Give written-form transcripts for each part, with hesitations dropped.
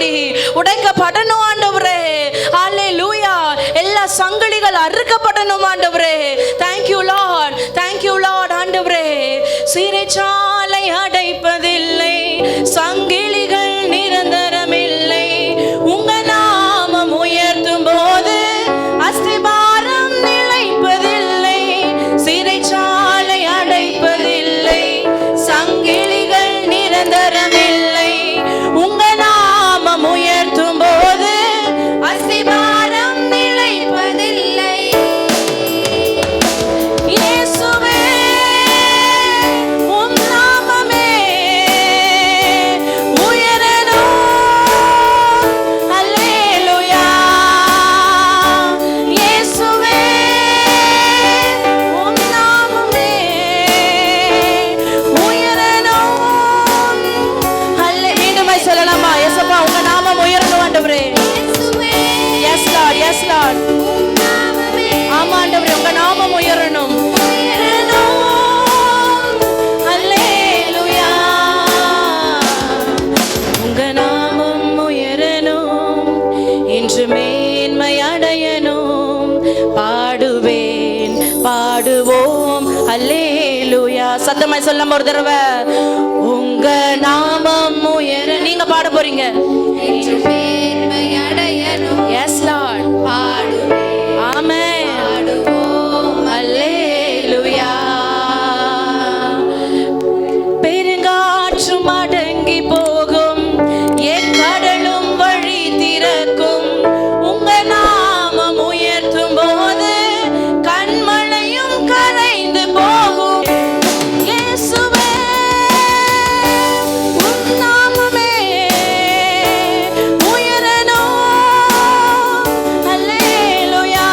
முன்னாடி உடைக்கப்படணும் ஆண்டவரே. ஹல்லேலூயா. எல்லா சங்கிலிகள் அறுக்கப்படணும் ஆண்டவரே. தேங்க்யூ லார்ட், தேங்க்யூ லார்ட் ஆண்டவரே. சிறைச்சாலை அடைப்பதில்லை, சங்கிலிகள் நிரந்தரமில்லை. உங்க நாமம் உயர்த்தும் போது அஸ்திபாரம் நிலைப்பதில்லை. சிறைச்சாலை அடைப்பதில்லை, சங்கிலிகள் நிரந்தரமில்லை. உங்க நாமம் உயர்த்தும் போது அஸ்திபாரம் நிலைப்பதில்லை. இயேசுவே உம் நாமமே உயரணும். அல்லேலூயா. இயேசுவே உம் நாமமே உயரணும். மீண்டுமாய் சொல்லலாமா? இயேசுப்பா உங்க நாமம் உயரணும் ஆண்டவரே. Yes Lord, yes Lord. ஆமா ஆண்டவரே, உங்க நாமம் உயரணும். அல்லேலூயா. உங்க நாமம் உயரணும், இன்று மேன்மை அடையணும். பாடுவேன், பாடுவோம் அல்லேலூயா. சத்தமாய் சொல்லாம ஒரு தடவை. உங்க நாமம் உயர. நீங்க பாட போறீங்க. S Lord. ஆமென். அல்லேலூயா. பெருங்காற்றும் அடங்கி போகும், எக்கடலும் வழி திறக்கும். உங்க நாமம் உயர்த்தும் போது கண்மலையும் கரைந்து போகும். இயேசுவே உம் நாமமே உயரணும். அல்லேலூயா.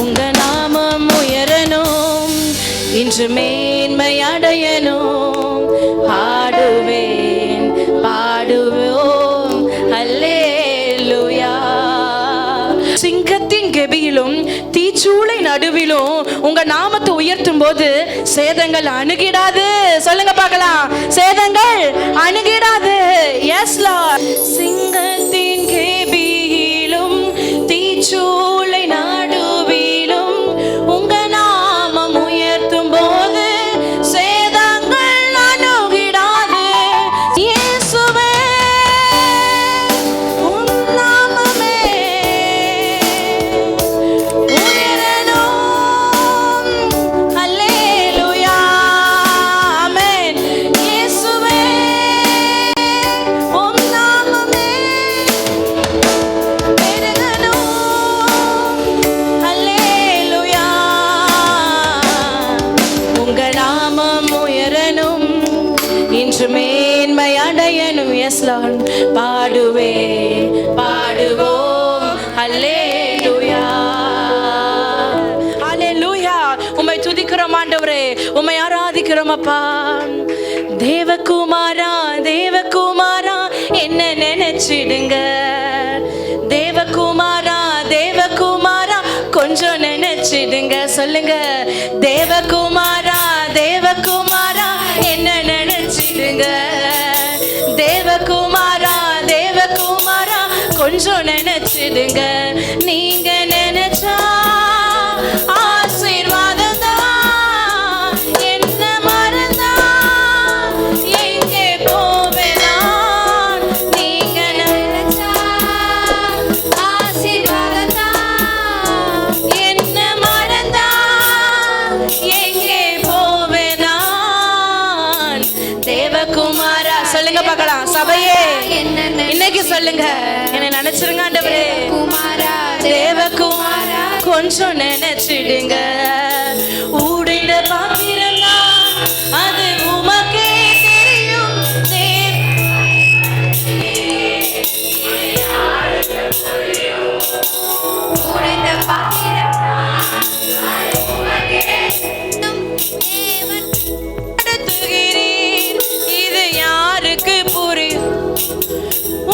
உங்க நாமம் உயரணும், இன்று மேன்மை அடையணும். பாடுவேன், பாடுவோம் அல்லேலூயா. சிங்கத்தின் கெபியிலும் தீச்சூளை நடுவிலும் உங்க நாமத்தை உயர்த்தும் போது சேதங்கள் அணுகிடாது. சொல்லுங்க பார்க்கலாம். சேதங்கள் அணுகிடாது. S Lord. சிங்கத்தின் கெபியிலும் தீச்சூளை நடுவிலும் உங்க நாமம் உயர்த்தும் போது சேதங்கள் அணுகிடாது. இயேசுவே உம் நாமமே உயரணும். அல்லேலூயா. ஆமென். இயேசுவே உம் நாமமே பெருகணும். அல்லேலூயா. உங்க நாமம் உயரணும், இன்று மேன்மை அடையணும். Yes Lord. பாடுவே, பாடுவோம் அல்லேலூயா. அல்லேலூயா. உம்மை துதிக்கிறோம் ஆண்டவரே, உம்மை ஆராதிக்கிறோம் அப்பா. தேவகுமாரா, தேவகுமாரா என்ன நினைச்சிடுங்க. தேவகுமாரா, தேவகுமாரா கொஞ்சம் நினைச்சிடுங்க. சொல்லுங்க. தேவகுமாரா, தேவகுமாரா என்ன நினைச்சிடுங்க. தேவகுமாரா, தேவகுமாரா கொஞ்சம் நினைச்சிடுங்க. நீங்க நினைச்சா ஆசீர்வாதம் தான். என்ன மறந்தா எங்கே போவேனா. நீங்க நினைச்சா ஆசீர்வாதம் தான். என்ன மறந்தா எங்கே போவேனா. தேவகுமாரா. சொல்லுங்க பார்க்கலாம். சபையே இன்னைக்கு சொல்லுங்க. என்ன நினைச்சிருங்க ஆண்டவரே. தேவகுமாரா கொஞ்சம் நினைச்சிடுங்க. ஊடிட பாத்திரங்களா அது உமக்கே தெரியும். ஊடிட பாத்திரங்களா இது யாருக்கு புரியும்.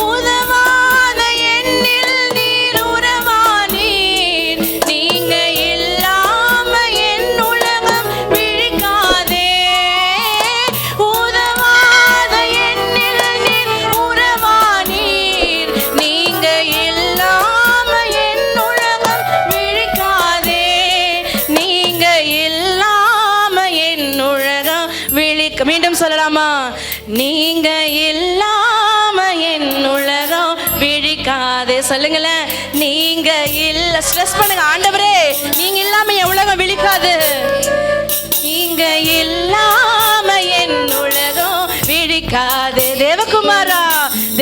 உதவாத எண்ணில் நீர் உறவானீர். நீங்க இல்லாம என் உலகம் விழிக்காதே. உதவாத எண்ணில் நீர் உறவானீர். மீண்டும் சொல்லலாமா? நீங்க இல்லாம என் உலகம் விழிக்காதே. சொல்லுங்களேன், நீங்க இல்ல. ஸ்ட்ரெஸ் பண்ணுங்க, ஆண்டவரே நீங்க இல்லாம என் உலகம் விழிக்காது. நீங்க இல்லாம என் உலகம் விழிக்காது. தேவகுமாரா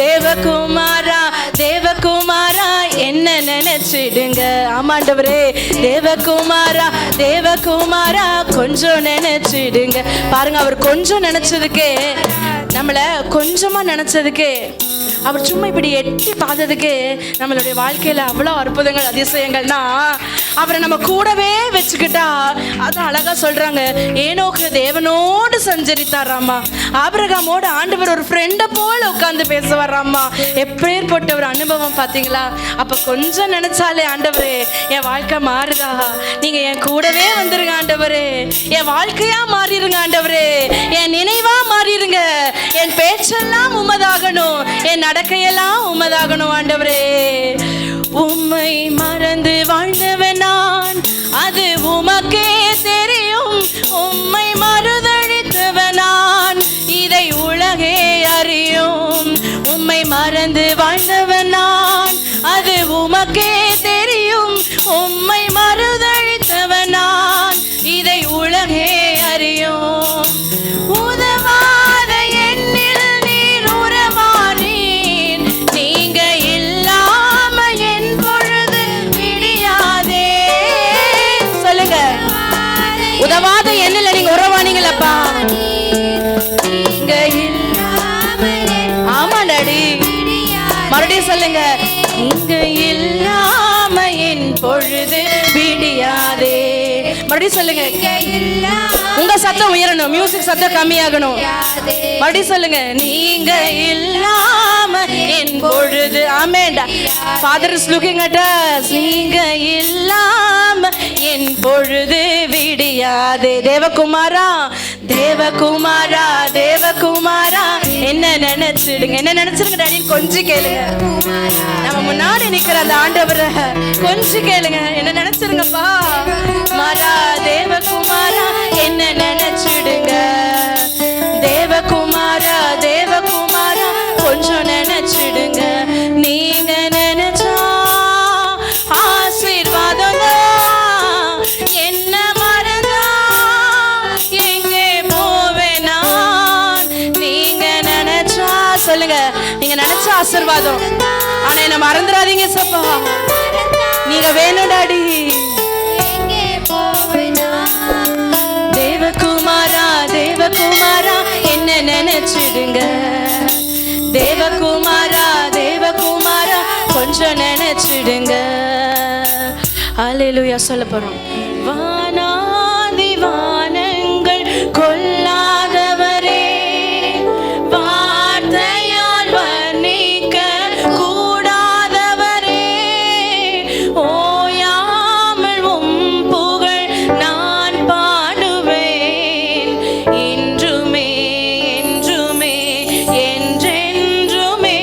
தேவகுமாரா தேவகுமாரா என்ன நினைச்சிடுங்க. ஆமாண்டவரே தேவகுமாரா தேவகுமாரா கொஞ்சம் நினைச்சிடுங்க. பாருங்க, அவர் கொஞ்சம் நினைச்சதுக்கே, நம்மள கொஞ்சமா நினைச்சதுக்கே, அவர் சும்மா இப்படி எட்டி பார்த்ததுக்கு நம்மளுடைய வாழ்க்கையில அவ்வளோ அற்புதங்கள் அதிசயங்கள்னா அவரை நம்ம கூடவே வச்சுக்கிட்டா அது அழகா சொல்றாங்க. ஏனோக்கு தேவனோடு சஞ்சரித்தாராமா, ஆபிரகாமோடு ஆண்டவர் ஒரு ஃப்ரெண்டை போல உட்கார்ந்து பேசுவாராமா. எப்பேற்பட்ட ஒரு அனுபவம் பார்த்தீங்களா? அப்ப கொஞ்சம் நினைச்சாலே ஆண்டவரே என் வாழ்க்கை மாறுதா, நீங்க என் கூடவே வந்துருங்க ஆண்டவரே, என் வாழ்க்கையா மாறிடுங்க ஆண்டவரே, என் நினைவா மாறிடுங்க, என் பேச்செல்லாம் உமதாகணும், என் நடக்கையெல்லாம் உமதாகணும் ஆண்டவரே. உம்மை மறந்து வாழ்ந்தவன் நான், அது உமக்கே தெரியும். உம்மை மறுதளித்தவன் நான், இதை உலகே அறியும். உம்மை மறந்து வாழ்ந்தவன் நான், அது உமக்கே தெரியும். உம்மை மறுதளித்தவன் நான், இதை உலகே அறியும். உதவாத என்னில் நீர் உறவானீர், நீங்க இல்லாம என் பொழுது விடியாதே. சொல்லுங்க, உதவாத என்னில் நீங்க உறவானீங்களப்பா. நீங்க இல்லாம, ஆமா டாடி, மறுபடியும் சொல்லுங்க, நீங்க இல்லாம என் பொழுது விடியாதே. மறுபடியும் சொல்லுங்க, உங்க சத்தம் உயரணும், மியூசிக் சத்தம் கம்மியாகணும். மறுபடியும் சொல்லுங்க, நீங்க இல்லாம என் பொழுது. ஆமென்டா. Father is looking at us. நீங்க இல்லாம என் பொழுது விடியாதே. தேவகுமாரா தேவகுமாரா தேவகுமாரா என்ன நினைச்சிடுங்க, என்ன நினைச்சிருங்க டாடி, கொஞ்சம் கேளுங்க. நம்ம முன்னாடி நிக்கிற அந்த ஆண்டவரை கொஞ்சம் கேளுங்க, என்ன நினைச்சிருங்கப்பா. மாரா தேவகுமாரா என்ன நினைச்சிடுங்க. தேவகுமாரா தேவகுமாரா கொஞ்சம் நினைச்சிடுங்க. நீங்க நினைச்சா ஆசீர்வாதம் தான். என்ன மறந்தா எங்கே போவேன் நான். நீங்க நினைச்சா, சொல்லுங்க, நீங்க நினைச்ச ஆசீர்வாதம். ஆனா என்ன மறந்துடாதீங்க சப்பா, நீங்க வேணும் டாடி. தேவகுமாரா தேவகுமாரா என்ன நினைச்சிடுங்க. தேவகுமாரா தேவகுமாரா கொஞ்சம் நினைச்சிடுங்க. அல்லேலூயா சொல்ல போறோம். வானாதி வானங்கள் கொள்ளாதவரே, வார்த்தையால் வர்ணிக்க கூடாதவரே, ஓயாமல் உம் புகழ் நான் பாடுவேன். இன்றுமே என்றுமே என்றென்றுமே.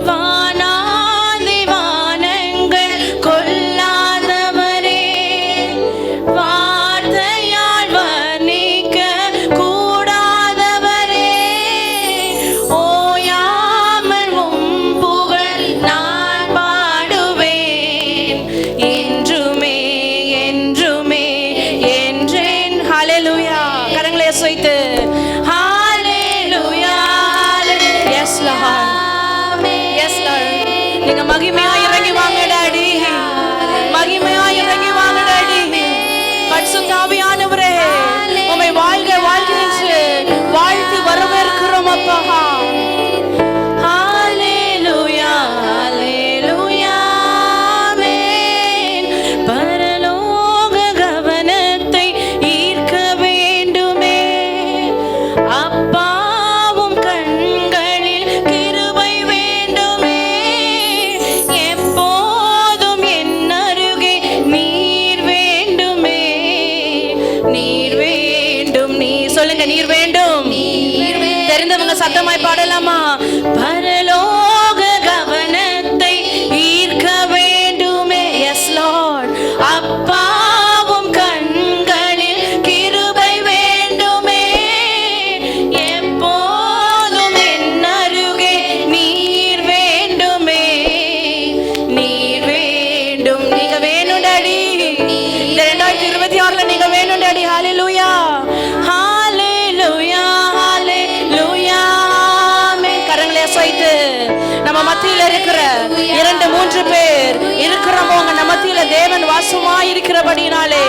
வானாதி வானங்கள் கொள்ளாதவரே, வார்த்தையால் வர்ணிக்க கூடாதவரே, ஓயாமல் உம் புகழ் நான் பாடுவேன். இன்றுமே என்றுமே என்றேன். ஹalleluya. கரங்களை அசைத்து ஹalleluya. Yes Lord, yes Lord. நீங்க மகிமையா இறங்கி வாங்க டாடி, மகிமையா இறங்கி வாங்க டாடி. பரிசுத்த ஆவியானவரே உம்மை வாழ்க வாழ்க என்று வாழ்த்து வரவேற்கிறோம் அப்பா. ஹalleluya ஹalleluya. ஆமென். பரலோக கவனத்தை ஈர்க்க வேண்டுமே, அப்பாவும் கண்களில் கிருபை வேண்டுமே, எப்போதும் என் அருகே நீர் வேண்டுமே. நீர் வேண்டும், நீர் சொல்லுங்க, நீர் வேண்டும். தெரிந்தவங்க சத்தமாய் பாடலாமா? பரலோக கவனத்தை ஈர்க்க வேண்டுமே. Yes Lord. அப்பாவும் கண்களில் கிருபை வேண்டுமே, யாரில் நீங்க வேணும் டாடி. ஹalleluya ஹalleluya ஹalleluya ஆமென். கரங்களை அசைத்து நம்ம மத்தியில இருக்கிற 2-3 பேர் இருக்கிறவங்க நம்ம மத்தியில தேவன் வாசமா இருக்கிறபடினாலே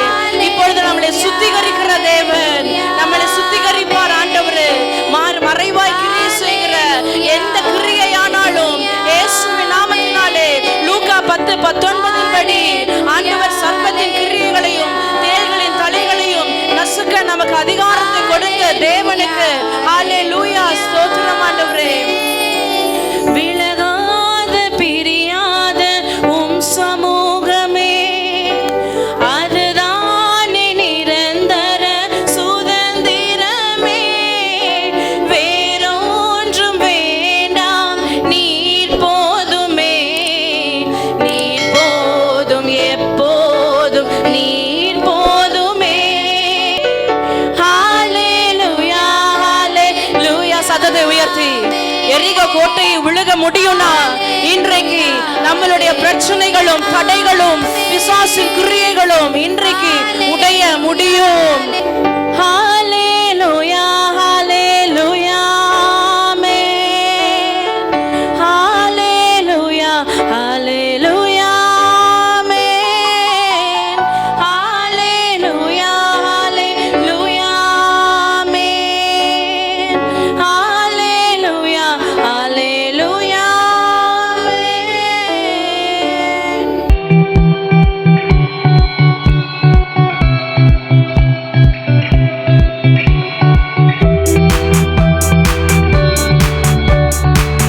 இப்பொழுது நம்மளை சுத்திகரிக்கிற தேவன் நம்மளை சுத்திகரிப்பார். ஆண்டவரே மறைவாய் கிரியை செய்கிற எந்த கிரியையானாலும் இயேசுவின் நாமத்தினாலே லூக்கா 10:19 படி ஆண்டவர் சர்ப்பத்தின் கிரியைகளையும் தேள்களின் தலைகளையும் நசுக்க நமக்கு அதிகாரத்தை கொடுத்த தேவனுக்கு ஹalleluya ஸ்தோத்திரம் ஆண்டவரே. விலகாத பிரியாத உம் சமூகமே அதுதான் நிரந்தர சுதந்திரமே. வேறொன்றும் வேண்டாம் நீர் போதுமே, நீர் போதும் எப்போதும் நீர் போதுமே. ஹalleluya ஹalleluya சத்தத்தை உயர்த்தி எரிகோ கோட்டையை விழுக முடியும்னா இன்றைக்கு நம்மளுடைய பிரச்சனைகளும் தடைகளும் பிசாசின் கிரியைகளும் இன்றைக்கு உடைய முடியும்.